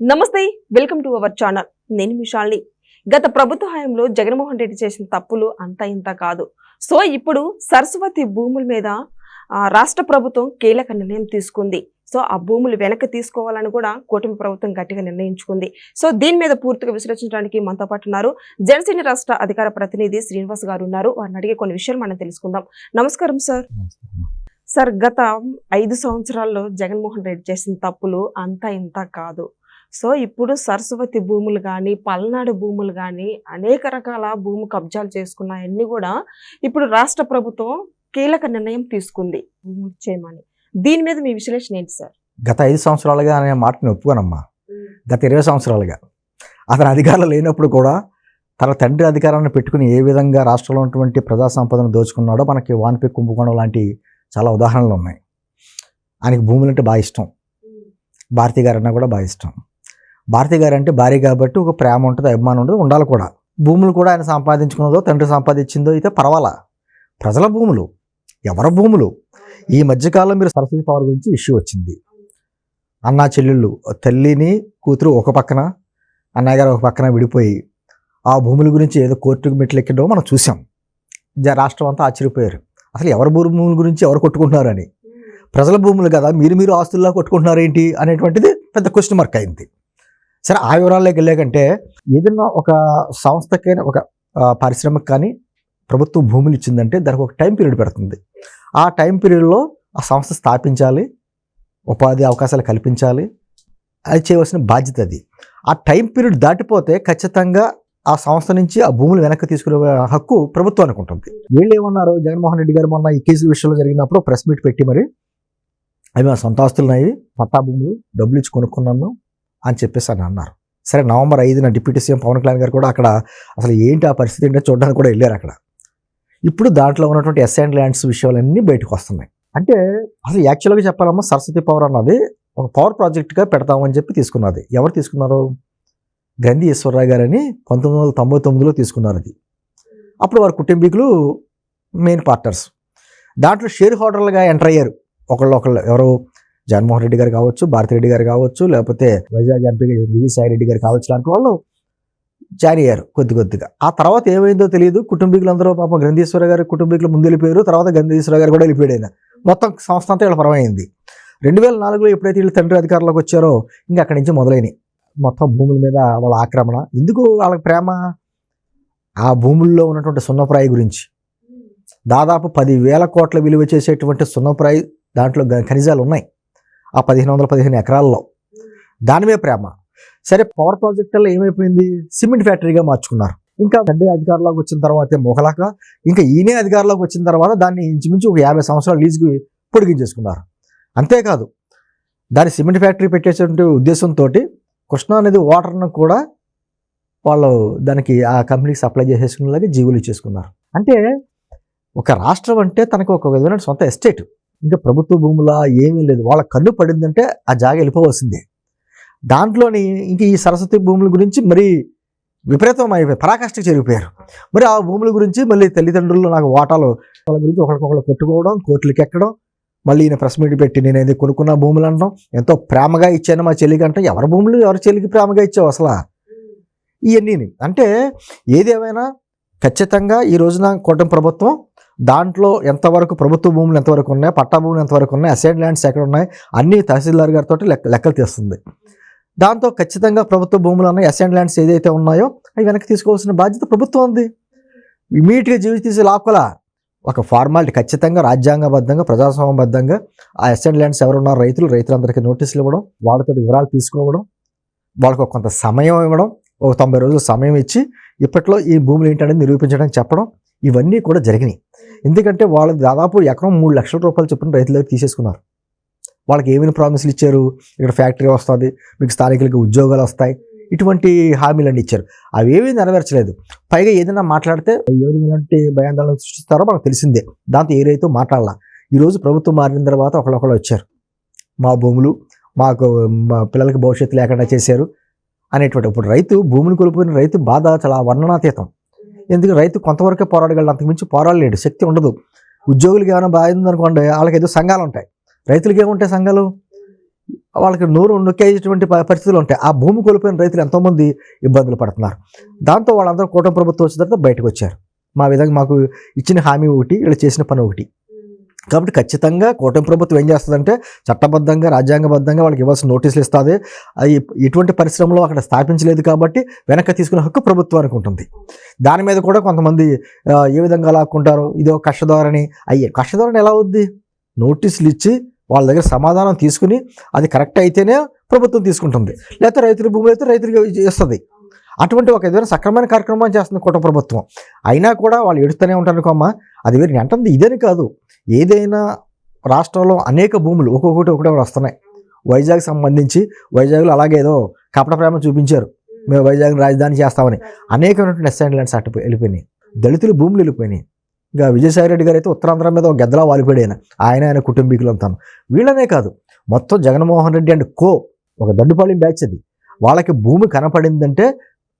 నమస్తే, welcome to our channel. నేను మిషాల్ని. గత ప్రభుత్వ హయాంలో జగన్మోహన్ రెడ్డి చేసిన తప్పులు అంత ఇంత కాదు. సో ఇప్పుడు సరస్వతి భూముల మీద రాష్ట్ర ప్రభుత్వం కీలక నిర్ణయం తీసుకుంది. సో ఆ భూములు వెనక్కి తీసుకోవాలని కూడా కూటమి ప్రభుత్వం గట్టిగా నిర్ణయించుకుంది. సో దీని మీద పూర్తిగా విశ్లేషించడానికి మనతో పాటు ఉన్నారు జనసేన రాష్ట్ర అధికార ప్రతినిధి శ్రీనివాస్ గారు ఉన్నారు. వారిని అడిగే కొన్ని విషయాలు మనం తెలుసుకుందాం. నమస్కారం సార్. సార్, గత 5 సంవత్సరాల్లో జగన్మోహన్ రెడ్డి చేసిన తప్పులు అంత ఇంత కాదు. సో ఇప్పుడు సరస్వతి భూములు కానీ, పల్నాడు భూములు కానీ, అనేక రకాల భూమి కబ్జాలు చేసుకున్నాయన్నీ కూడా ఇప్పుడు రాష్ట్ర ప్రభుత్వం కీలక నిర్ణయం తీసుకుంది భూములు చేయమని. దీని మీద మీ విశ్లేషణ ఏంటి సార్? గత 5 సంవత్సరాలుగా అనే మాటని ఒప్పుకోనమ్మా. గత 20 సంవత్సరాలుగా అతను అధికారంలో లేనప్పుడు కూడా తన తండ్రి అధికారాన్ని పెట్టుకుని ఏ విధంగా రాష్ట్రంలో ఉన్నటువంటి ప్రజా సంపదను దోచుకున్నాడో మనకి వాన్పే కుంభకోణం లాంటి చాలా ఉదాహరణలు ఉన్నాయి. ఆయనకి భూములు అంటే బాగా ఇష్టం. భారతి గారు అన్నా కూడా బాగా ఇష్టం. భారతి గారు అంటే భార్య కాబట్టి ఒక ప్రేమ ఉంటుంది, అభిమానం ఉంటుంది, ఉండాలి కూడా. భూములు కూడా ఆయన సంపాదించుకున్నదో తండ్రి సంపాదించిందో అయితే పర్వాలా, ప్రజల భూములు, ఎవరి భూములు. ఈ మధ్యకాలంలో మీరు సరస్వతి పవర్ గురించి ఇష్యూ వచ్చింది. అన్నా చెల్లెళ్ళు, తల్లిని కూతురు ఒక పక్కన, అన్నయ్య గారు ఒక పక్కన విడిపోయి ఆ భూముల గురించి ఏదో కోర్టుకు మెట్లెక్కడో మనం చూసాం. రాష్ట్రం అంతా ఆశ్చర్యపోయారు. అసలు ఎవరి భూముల గురించి ఎవరు కొట్టుకుంటున్నారని. ప్రజల భూములు కదా, మీరు ఆస్తుల్లా కొట్టుకుంటున్నారు ఏంటి అనేటువంటిది పెద్ద క్వశ్చన్ మార్క్ అయింది. సరే, ఆ వివరాల్లోకి వెళ్ళాకంటే ఏదైనా ఒక సంస్థకైనా ఒక పరిశ్రమకు కానీ ప్రభుత్వం భూములు ఇచ్చిందంటే దానికి ఒక టైం పీరియడ్ పెడుతుంది. ఆ టైం పీరియడ్లో ఆ సంస్థ స్థాపించాలి, ఉపాధి అవకాశాలు కల్పించాలి, అది చేయవలసిన బాధ్యత అది. ఆ టైం పీరియడ్ దాటిపోతే ఖచ్చితంగా ఆ సంస్థ నుంచి ఆ భూములు వెనక్కి తీసుకునే హక్కు ప్రభుత్వానికి ఉంటుంది. వీళ్ళు ఏమన్నారు, జగన్మోహన్ రెడ్డి గారు మొన్న ఈ కేసుల విషయంలో జరిగినప్పుడు ప్రెస్ మీట్ పెట్టి మరి అవి మా సొంత ఆస్తులున్నాయి, పట్టా భూములు డబ్బులు ఇచ్చి కొనుక్కున్నాను అని చెప్పేసి అని అన్నారు. సరే, November 5న డిప్యూటీ సీఎం పవన్ కళ్యాణ్ గారు కూడా అక్కడ అసలు ఏంటి ఆ పరిస్థితి ఏంటో చూడడానికి కూడా వెళ్ళారు అక్కడ. ఇప్పుడు దాంట్లో ఉన్నటువంటి ఎస్ అండ్ ల్యాండ్స్ విషయాలన్నీ బయటకు వస్తున్నాయి. అంటే అసలు యాక్చువల్గా చెప్పాలమ్మా, సరస్వతి పవర్ అన్నది ఒక పవర్ ప్రాజెక్ట్గా పెడతామని చెప్పి తీసుకున్నది. ఎవరు తీసుకున్నారు? గ్రంథి ఈశ్వరరావు గారని 1999లో తీసుకున్నారు. అది అప్పుడు వారి కుటుంబీకులు మెయిన్ పార్ట్నర్స్. దాంట్లో షేర్ హోల్డర్లుగా ఎంటర్ అయ్యారు ఒకళ్ళు. ఎవరు? జగన్మోహన్ రెడ్డి గారు కావచ్చు, భారతి రెడ్డి గారు కావచ్చు, లేకపోతే వైజాగ్ ఎంపీ విజయసాయి రెడ్డి గారు కావచ్చు, లాంటి వాళ్ళు జాయిన్ అయ్యారు కొద్దిగా. ఆ తర్వాత ఏమైందో తెలియదు. కుటుంబీకులందరూ పాపం గ్రంథీశ్వర గారి కుటుంబీకులు ముందు వెళ్ళిపోయారు. తర్వాత గ్రంథీశ్వర గారు కూడా వెళ్ళిపోయాడు. ఆయన మొత్తం సంస్థ అంతా వీళ్ళ పరమైంది. 2004లో ఎప్పుడైతే వీళ్ళు తండ్రి అధికారంలోకి వచ్చారో ఇంకా అక్కడి నుంచి మొదలైనవి మొత్తం భూముల మీద వాళ్ళ ఆక్రమణ. ఎందుకు వాళ్ళకి ప్రేమ? ఆ భూముల్లో ఉన్నటువంటి సున్నప్రాయి గురించి. దాదాపు 10,000 కోట్ల విలువ చేసేటువంటి సున్నప్రాయి దాంట్లో ఖనిజాలు ఉన్నాయి ఆ 1515 ఎకరాల్లో. దాని మీద ప్రేమ. సరే, పవర్ ప్రాజెక్టుల్లో ఏమైపోయింది? సిమెంట్ ఫ్యాక్టరీగా మార్చుకున్నారు. ఇంకా తండ్రి అధికారంలోకి వచ్చిన తర్వాత మొగలాక ఇంకా ఈయనే అధికారంలోకి వచ్చిన తర్వాత దాన్ని ఇంచుమించు ఒక 50 సంవత్సరాల లీజుకి పొడిగించేసుకున్నారు. అంతేకాదు, దాన్ని సిమెంట్ ఫ్యాక్టరీ పెట్టేటువంటి ఉద్దేశంతో కృష్ణా నది వాటర్ను కూడా వాళ్ళు దానికి ఆ కంపెనీకి సప్లై చేసేసుకునేలాగా జీవులు ఇచ్చేసుకున్నారు. అంటే ఒక రాష్ట్రం అంటే తనకు ఒక విధమైన సొంత ఎస్టేట్, ఇంకా ప్రభుత్వ భూములా ఏమీ లేదు. వాళ్ళ కన్ను పడిందంటే ఆ జాగా వెళ్ళిపోవాల్సిందే. దాంట్లోని ఇంక ఈ సరస్వతి భూముల గురించి మరి విపరీతం అయిపోయి పరాకాష్ఠకి జరిగిపోయారు. మరి ఆ భూముల గురించి మళ్ళీ తల్లిదండ్రులు నాకు వాటాలు వాళ్ళ గురించి ఒకరికొకరు కొట్టుకోవడం, కోర్టులకు ఎక్కడం, మళ్ళీ ఈయన ప్రెస్ మీట్ పెట్టి నేనేది కొనుక్కున్న భూములు అంటాం, ఎంతో ప్రేమగా ఇచ్చాను మా చెల్లికి అంటే, ఎవరి భూములు ఎవరి చెల్లికి ప్రేమగా ఇచ్చావు అసలు? ఇవన్నీ అంటే ఏదేమైనా ఖచ్చితంగా ఈ రోజున కూటమి ప్రభుత్వం దాంట్లో ఎంతవరకు ప్రభుత్వ భూములు ఎంతవరకు ఉన్నాయి, పట్టా భూములు ఎంతవరకు ఉన్నాయి, అసైన్ ల్యాండ్స్ ఎక్కడ ఉన్నాయి, అన్ని తహసీల్దార్ గారితో లెక్కలు తీస్తుంది. దాంతో ఖచ్చితంగా ప్రభుత్వ భూములు ఉన్నాయి, అసైన్ ల్యాండ్స్ ఏదైతే ఉన్నాయో అవి వెనక్కి తీసుకోవాల్సిన బాధ్యత ప్రభుత్వం ఉంది. ఇమీడియట్గా జీవిత తీసే లాక్కలా ఒక ఫార్మాలిటీ ఖచ్చితంగా రాజ్యాంగబద్ధంగా ప్రజాస్వామ్యబద్ధంగా ఆ అసైన్ ల్యాండ్స్ ఎవరున్నారు రైతులందరికీ నోటీసులు ఇవ్వడం, వాళ్ళతో వివరాలు తీసుకోవడం, వాళ్ళకు కొంత సమయం ఇవ్వడం, ఒక 90 రోజులు సమయం ఇచ్చి ఇప్పట్లో ఈ భూములు ఏంటనేది నిరూపించడానికి చెప్పడం, ఇవన్నీ కూడా జరిగినాయి. ఎందుకంటే వాళ్ళు దాదాపు ఎకరం 3 లక్షల రూపాయలు చొప్పున రైతుల దగ్గర తీసేసుకున్నారు. వాళ్ళకి ఏమైనా ప్రామిసులు ఇచ్చారు? ఇక్కడ ఫ్యాక్టరీ వస్తుంది, మీకు స్థానికులకి ఉద్యోగాలు వస్తాయి, ఇటువంటి హామీలన్నీ ఇచ్చారు. అవేమీ నెరవేర్చలేదు. పైగా ఏదైనా మాట్లాడితే ఏ విధమైనటువంటి భయాందోళన సృష్టిస్తారో మనకు తెలిసిందే. దాంతో ఏ రైతు మాట్లాడాల. ఈరోజు ప్రభుత్వం మారిన తర్వాత ఒకళ్ళు వచ్చారు, మా భూములు మాకు మా పిల్లలకి భవిష్యత్తు లేకుండా చేశారు అనేటువంటి. ఇప్పుడు రైతు భూమిని కోల్పోయిన రైతు బాధ చాలా వర్ణనాతీతం. ఎందుకంటే రైతు కొంతవరకే పోరాడగలడు, అంతకుమించి పోరాడలేడు, శక్తి ఉండదు. ఉద్యోగులకి ఏమైనా బాధ ఉందనుకోండి, వాళ్ళకి ఏదో సంఘాలు ఉంటాయి. రైతులకి ఏముంటాయి సంఘాలు? వాళ్ళకి నోరు నొక్కేటువంటి పరిస్థితులు ఉంటాయి. ఆ భూమి కోల్పోయిన రైతులు ఎంతోమంది ఇబ్బందులు పడుతున్నారు. దాంతో వాళ్ళందరూ కూటమి ప్రభుత్వం వచ్చిన తర్వాత బయటకు వచ్చారు. మా విధంగా మాకు ఇచ్చిన హామీ ఒకటి, వీళ్ళు చేసిన పని ఒకటి. కాబట్టి ఖచ్చితంగా కూటమి ప్రభుత్వం ఏం చేస్తుందంటే చట్టబద్ధంగా రాజ్యాంగబద్ధంగా వాళ్ళకి ఇవ్వాల్సిన నోటీసులు ఇస్తుంది. అది ఎటువంటి పరిశ్రమలో అక్కడ స్థాపించలేదు కాబట్టి వెనక్కి తీసుకునే హక్కు ప్రభుత్వానికి ఉంటుంది. దాని మీద కూడా కొంతమంది ఏ విధంగా లాక్కుంటారు, ఇదో కష్టధోరణి. కష్టధోరణి ఎలా అవుద్ది? నోటీసులు ఇచ్చి వాళ్ళ దగ్గర సమాధానం తీసుకుని అది కరెక్ట్ అయితేనే ప్రభుత్వం తీసుకుంటుంది, లేకపోతే రైతుల భూములు అయితే రైతులకి ఇస్తుంది. అటువంటి ఒక ఏదైనా సక్రమైన కార్యక్రమం చేస్తుంది కూటమి ప్రభుత్వం. అయినా కూడా వాళ్ళు ఎడుతూనే ఉంటారు అమ్మ. అది వేరు అంటుంది. ఇదని కాదు, ఏదైనా రాష్ట్రంలో అనేక భూములు ఒక్కొక్కటి వస్తున్నాయి. వైజాగ్ సంబంధించి వైజాగ్లో అలాగే ఏదో కపట ప్రేమ చూపించారు, మేము వైజాగ్ రాజధాని చేస్తామని. అనేకమైనటువంటి అసైన్ ల్యాండ్స్ అటు వెళ్ళిపోయినాయి, దళితుల భూములు వెళ్ళిపోయినాయి. ఇంకా విజయసాయి రెడ్డి గారు అయితే ఉత్తరాంధ్ర మీద ఒక గెద్దలా వాలిపోయాడు. ఆయన కుటుంబీకులు అంతాను. వీళ్ళనే కాదు, మొత్తం జగన్మోహన్ రెడ్డి అండ్ కో ఒక దడ్డుపాళెం బ్యాచ్ అది. వాళ్ళకి భూమి కనపడిందంటే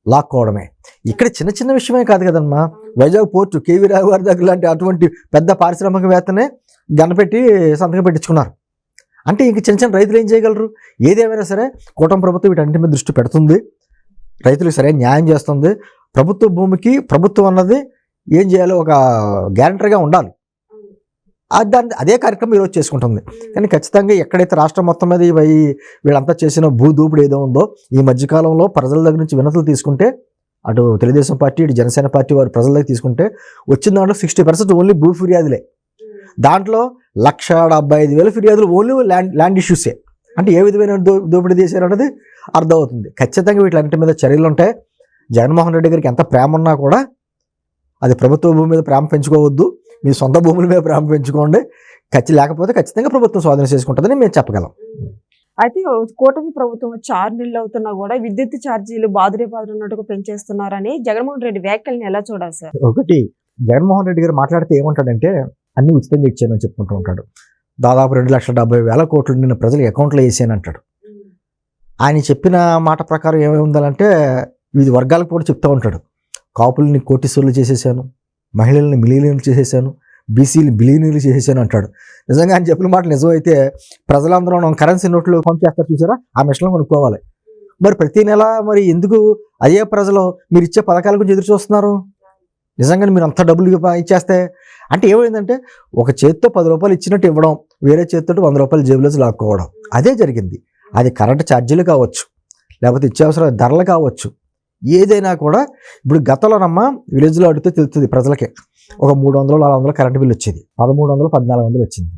లాక్కోవడమే. ఇక్కడ చిన్న చిన్న విషయమే కాదు కదమ్మా. వైజాగ్ పోర్టు, కేవీ రావు గారి దగ్గర లాంటి అటువంటి పెద్ద పారిశ్రామికవేత్తనే గనపెట్టి సంతకం పెట్టించుకున్నారు. అంటే ఇంక చిన్న చిన్న రైతులు ఏం చేయగలరు? ఏదేమైనా సరే కూటమి ప్రభుత్వం వీటన్నిటి మీద దృష్టి పెడుతుంది, రైతులకు సరైన న్యాయం చేస్తుంది. ప్రభుత్వ భూమికి ప్రభుత్వం అన్నది ఏం చేయాలో ఒక గ్యారంటీగా ఉండాలి. అదే కార్యక్రమం ఈరోజు చేసుకుంటుంది. కానీ ఖచ్చితంగా ఎక్కడైతే రాష్ట్రం మొత్తం మీద వీళ్ళంతా చేసిన భూదూపుడు ఏదో ఉందో, ఈ మధ్యకాలంలో ప్రజల దగ్గర నుంచి వినతులు తీసుకుంటే, అటు తెలుగుదేశం పార్టీ, ఇటు జనసేన పార్టీ వారు ప్రజల దగ్గర తీసుకుంటే వచ్చిన దాంట్లో 60% ఓన్లీ భూ ఫిర్యాదులే. దాంట్లో 1,75,000 ఫిర్యాదులు ఓన్లీ ల్యాండ్ ఇష్యూసే. అంటే ఏ విధమైన దోపిడీ చేశారు అన్నది అర్థమవుతుంది. ఖచ్చితంగా వీటిలన్నింటి మీద చర్యలు ఉంటాయి. జగన్మోహన్ రెడ్డి గారికి ఎంత ప్రేమ ఉన్నా కూడా అది ప్రభుత్వ భూమి మీద ప్రేమ పెంచుకోవద్దు, మీ సొంత భూముల మీద ప్రేమ పెంచుకోండి. లేకపోతే ఖచ్చితంగా ప్రభుత్వం స్వాధీనం చేసుకుంటుందని మేము చెప్పగలం. అయితే కూటమి ప్రభుత్వం వచ్చి 6 నెలలు అవుతున్నా కూడా విద్యుత్ ఛార్జీలు బాదురేబాదున్నట్టుగా పెంచేస్తున్నారని జగన్మోహన్ రెడ్డి వ్యాఖ్యల్ని ఎలా చూడాలి సార్? ఒకటి, జగన్మోహన్ రెడ్డి గారు మాట్లాడితే ఏమంటాడంటే అన్ని ఉచితంగా ఇచ్చానని చెప్పుకుంటూ ఉంటాడు. దాదాపు 2,70,000 కోట్లు నిన్న ప్రజల అకౌంట్లో వేసాను అంటాడు. ఆయన చెప్పిన మాట ప్రకారం ఏమైందంటే వివిధ వర్గాలకు కూడా చెప్తూ ఉంటాడు. కాపుల్ని కోటీశ్వరులు చేసేసాను, మహిళల్ని మిలియనీర్లు చేసేసాను, బీసీలు బిలియనీర్లు చేసేసాను అంటాడు. నిజంగా ఆయన చెప్పిన మాట నిజమైతే ప్రజలందరూ కరెన్సీ నోట్లు పంప్ చేస్తారు చూసారా, ఆ మిషన్లో కొనుక్కోవాలి. మరి ప్రతి నెల మరి ఎందుకు అయ్యే ప్రజలు మీరు ఇచ్చే పథకాల గురించి ఎదురు చూస్తున్నారు? నిజంగా మీరు అంత డబ్బులు ఇచ్చేస్తే అంటే ఏమైందంటే ఒక చేతితో 10 రూపాయలు ఇచ్చినట్టు ఇవ్వడం, వేరే చేతితో 100 రూపాయలు జేబులోకి లాక్కోవడం, అదే జరిగింది. అది కరెంట్ ఛార్జీలు కావచ్చు, లేకపోతే ఇత్యావసర ధరలు కావచ్చు, ఏదైనా కూడా. ఇప్పుడు గతంలోనమ్మా విలేజ్లో అడిగితే తెలుస్తుంది ప్రజలకి, ఒక 300-400 కరెంటు బిల్లు వచ్చేది, 1,300-1,400 వచ్చింది.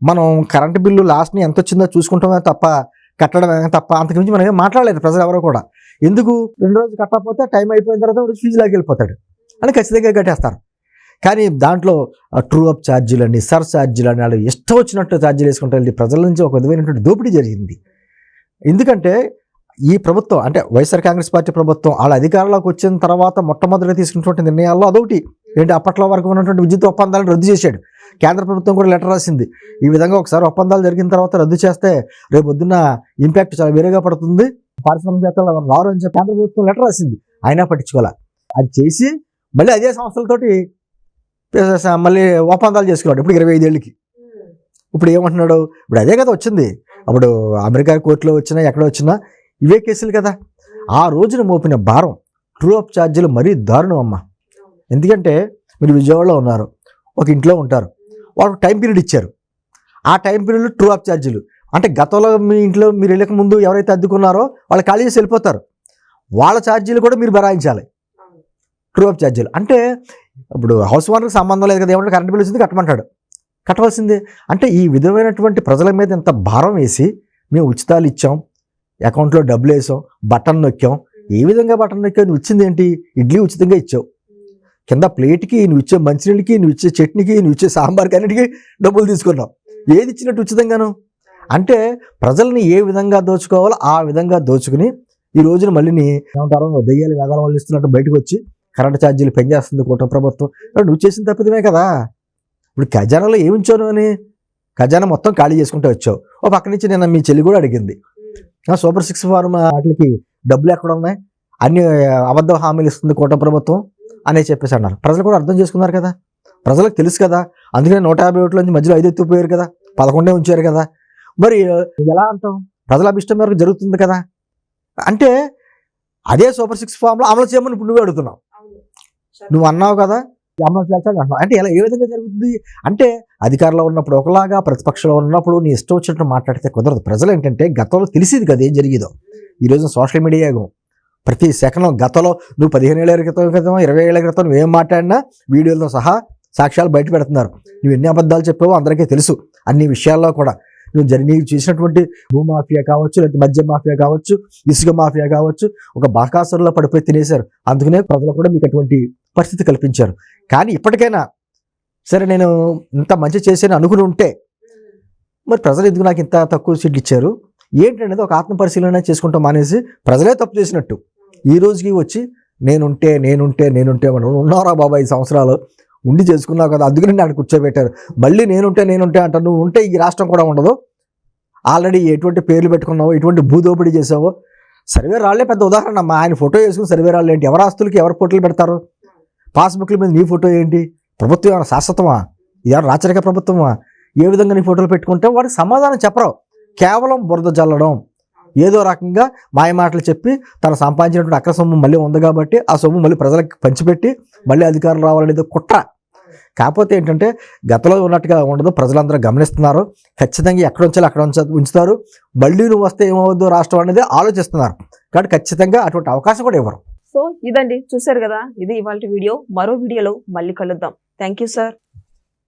మనం కరెంటు బిల్లు లాస్ట్ని ఎంత వచ్చిందో చూసుకుంటామే తప్ప, కట్టడమే తప్ప అంతకుమించి మనం ఏం మాట్లాడలేదు ప్రజలు ఎవరో కూడా. ఎందుకు? 2 రోజులు కట్టకపోతే టైం అయిపోయిన తర్వాత ఫీజు లాగి వెళ్ళిపోతాడు అని ఖచ్చితంగా కట్టేస్తారు. కానీ దాంట్లో ట్రూ అప్ ఛార్జీలు అని, సర్ ఛార్జీలు అని, వాళ్ళు ఇష్టం వచ్చినట్టు ఛార్జీలు వేసుకుంటారు. ప్రజల నుంచి ఒక విధమైనటువంటి దోపిడీ జరిగింది. ఎందుకంటే ఈ ప్రభుత్వం అంటే వైఎస్ఆర్ కాంగ్రెస్ పార్టీ ప్రభుత్వం వాళ్ళ అధికారంలోకి వచ్చిన తర్వాత మొట్టమొదటిగా తీసుకున్నటువంటి నిర్ణయాల్లో అదొకటి ఏంటి, అప్పట్లో వరకు ఉన్నటువంటి విద్యుత్ ఒప్పందాలను రద్దు చేశాడు. కేంద్ర ప్రభుత్వం కూడా లెటర్ రాసింది, ఈ విధంగా ఒకసారి ఒప్పందాలు జరిగిన తర్వాత రద్దు చేస్తే రేపు పొద్దున్న ఇంపాక్ట్ చాలా వేరేగా పడుతుంది, పారిశ్రామికవేత్తలు రారు అని చెప్పి కేంద్ర ప్రభుత్వం లెటర్ రాసింది. అయినా పట్టించుకోవాలి. అది చేసి మళ్ళీ అదే సంస్థలతోటి మళ్ళీ ఒప్పందాలు చేసుకున్నాడు. ఇప్పుడు 25 ఏళ్ళకి. ఇప్పుడు ఏమంటున్నాడు? ఇప్పుడు అదే కదా వచ్చింది. అప్పుడు అమెరికా కోర్టులో వచ్చినా ఎక్కడ వచ్చినా ఇవే కేసులు కదా. ఆ రోజున మోపిన భారం ట్రూ అప్ ఛార్జీలు మరీ దారుణం అమ్మ. ఎందుకంటే మీరు విజయవాడలో ఉన్నారు, ఒక ఇంట్లో ఉంటారు, వాళ్ళకి టైం పీరియడ్ ఇచ్చారు. ఆ టైం పీరియడ్లో ట్రూ అప్ ఛార్జీలు అంటే గతంలో మీ ఇంట్లో మీరు వెళ్ళక ముందు ఎవరైతే అద్దుకున్నారో వాళ్ళు ఖాళీ చేసి వెళ్ళిపోతారు, వాళ్ళ ఛార్జీలు కూడా మీరు భరాయించాలి. ట్రూ అప్ ఛార్జీలు అంటే ఇప్పుడు హౌస్ ఓనర్కి సంబంధం లేదు కదా, ఏమంటే కరెంట్ బిల్ వచ్చింది కట్టమంటాడు, కట్టవలసిందే. అంటే ఈ విధమైనటువంటి ప్రజల మీద ఎంత భారం వేసి మేము ఉచితాలు ఇచ్చాం, అకౌంట్లో డబ్బులు వేసాం, బటన్ నొక్కాం. ఏ విధంగా బటన్ నొక్కావు? నువ్వు ఇచ్చింది ఏంటి? ఇడ్లీ ఉచితంగా ఇచ్చావు, కింద ప్లేట్కి నువ్వు ఇచ్చే మంచినీళ్ళకి, నువ్వు ఇచ్చే చట్నీకి, నువ్వు ఇచ్చే సాంబార్కి అన్నిటికీ డబ్బులు తీసుకున్నావు. ఏది ఇచ్చినట్టు ఉచితంగాను? అంటే ప్రజల్ని ఏ విధంగా దోచుకోవాలో ఆ విధంగా దోచుకుని ఈ రోజున మళ్ళీ ఏమంటారో దయ్యాలు వేదాల వాళ్ళు ఇస్తున్నట్టు బయటకు వచ్చి కరెంటు ఛార్జీలు పెంచేస్తుంది కూటమి ప్రభుత్వం. నువ్వు చేసిన తప్పిదమే కదా. ఇప్పుడు ఖజానాలో ఏమి ఉంచాను అని ఖజానా మొత్తం ఖాళీ చేసుకుంటూ వచ్చావు. ఓ పక్క నుంచి నిన్న మీ చెల్లి కూడా అడిగింది, సూపర్ 6 ఫార్మా వాటికి డబ్బులు ఎక్కడ ఉన్నాయి, అన్ని అబద్ధ హామీలు ఇస్తుంది కూటమి ప్రభుత్వం అనే చెప్పేసి అన్నారు. ప్రజలు కూడా అర్థం చేసుకున్నారు కదా, ప్రజలకు తెలుసు కదా. అందుకనే 150 ఓట్ల నుంచి మధ్యలో 5 ఎత్తుపోయారు కదా, 11 ఉంచారు కదా. మరి ఎలా అంటాం? ప్రజల అభిష్టం మేరకు జరుగుతుంది కదా. అంటే అదే సూపర్ 6 ఫామ్లో అమలు చేయమని ఇప్పుడు నువ్వే అడుగుతున్నావు. నువ్వు అన్నావు కదా అమలు చేస్తాడు అంటున్నావు. అంటే ఎలా ఏ విధంగా జరుగుతుంది అంటే అధికారంలో ఉన్నప్పుడు ఒకలాగా, ప్రతిపక్షంలో ఉన్నప్పుడు నీ ఇష్టం వచ్చినట్టు మాట్లాడితే కుదరదు. ప్రజలు ఏంటంటే గతంలో తెలిసేది కదా ఏం జరిగేదో. ఈరోజు సోషల్ మీడియా ప్రతి సెకండ్ గతంలో నువ్వు 15 ఏళ్ల క్రితం 20 ఏళ్ల క్రితం నువ్వేం మాట్లాడినా వీడియోలతో సహా సాక్ష్యాలు బయట పెడుతున్నారు. నువ్వు ఎన్ని అబద్ధాలు చెప్పావో అందరికీ తెలుసు. అన్ని విషయాల్లో కూడా నీకు చేసినటువంటి భూమాఫియా కావచ్చు, లేదా మద్య మాఫియా కావచ్చు, ఇసుక మాఫియా కావచ్చు, ఒక బాకాసురులో పడిపోయి తినేశారు. అందుకనే ప్రజలు కూడా మీకు అటువంటి పరిస్థితి కల్పించారు. కానీ ఇప్పటికైనా సరే నేను ఇంత మంచి చేశాను అనుకుని ఉంటే మరి ప్రజలు ఎందుకు నాకు ఇంత తక్కువ సీట్లు ఇచ్చారు ఏంటనేది ఒక ఆత్మపరిశీలన చేసుకుంటాం మానేసి ప్రజలే తప్పు చేసినట్టు ఈ రోజుకి వచ్చి నేనుంటే మనం ఉన్నారా బాబా 5 సంవత్సరాలు ఉండి చేసుకున్నావు కదా అందుకని నేను కూర్చోబెట్టారు. మళ్ళీ నేనుంటే అంటారు. నువ్వు ఉంటే ఈ రాష్ట్రం కూడా ఉండదు. ఆల్రెడీ ఎటువంటి పేర్లు పెట్టుకున్నావో, ఎటువంటి భూదోపిడీ చేసావో. సర్వేరాళ్లే పెద్ద ఉదాహరణ అమ్మా. ఆయన ఫోటో వేసుకుని సర్వేరాళ్ళు ఏంటి? ఎవరి ఆస్తులకి ఎవరు ఫోటోలు పెడతారు? పాస్బుక్ల మీద నీ ఫోటో ఏంటి? ప్రభుత్వం ఏమైనా శాశ్వతమా? ఎవరు రాచరిక ప్రభుత్వమా? ఏ విధంగా నీ ఫోటోలు పెట్టుకుంటే వాడికి సమాధానం చెప్పరు. కేవలం బురద జల్లడం, ఏదో రకంగా మాయమాటలు చెప్పి తను సంపాదించినటువంటి అక్ర సొమ్ము మళ్ళీ ఉంది కాబట్టి ఆ సొమ్ము మళ్ళీ ప్రజలకు పంచిపెట్టి మళ్ళీ అధికారులు రావాలనేది కుట్ర. కాకపోతే ఏంటంటే గతంలో ఉన్నట్టుగా ఉండదు. ప్రజలందరూ గమనిస్తున్నారు. ఖచ్చితంగా ఎక్కడ ఉంచాలి అక్కడ ఉంచుతారు. మళ్ళీ నువ్వు వస్తే ఏమవుద్దో రాష్ట్రం అనేది ఆలోచిస్తున్నారు. కాబట్టి ఖచ్చితంగా అటువంటి అవకాశం కూడా ఇవ్వరు. సో ఇదండి, చూశారు కదా, ఇది ఇవాళ వీడియో. మరో వీడియోలో మళ్ళీ కలుద్దాం. Thank you sir.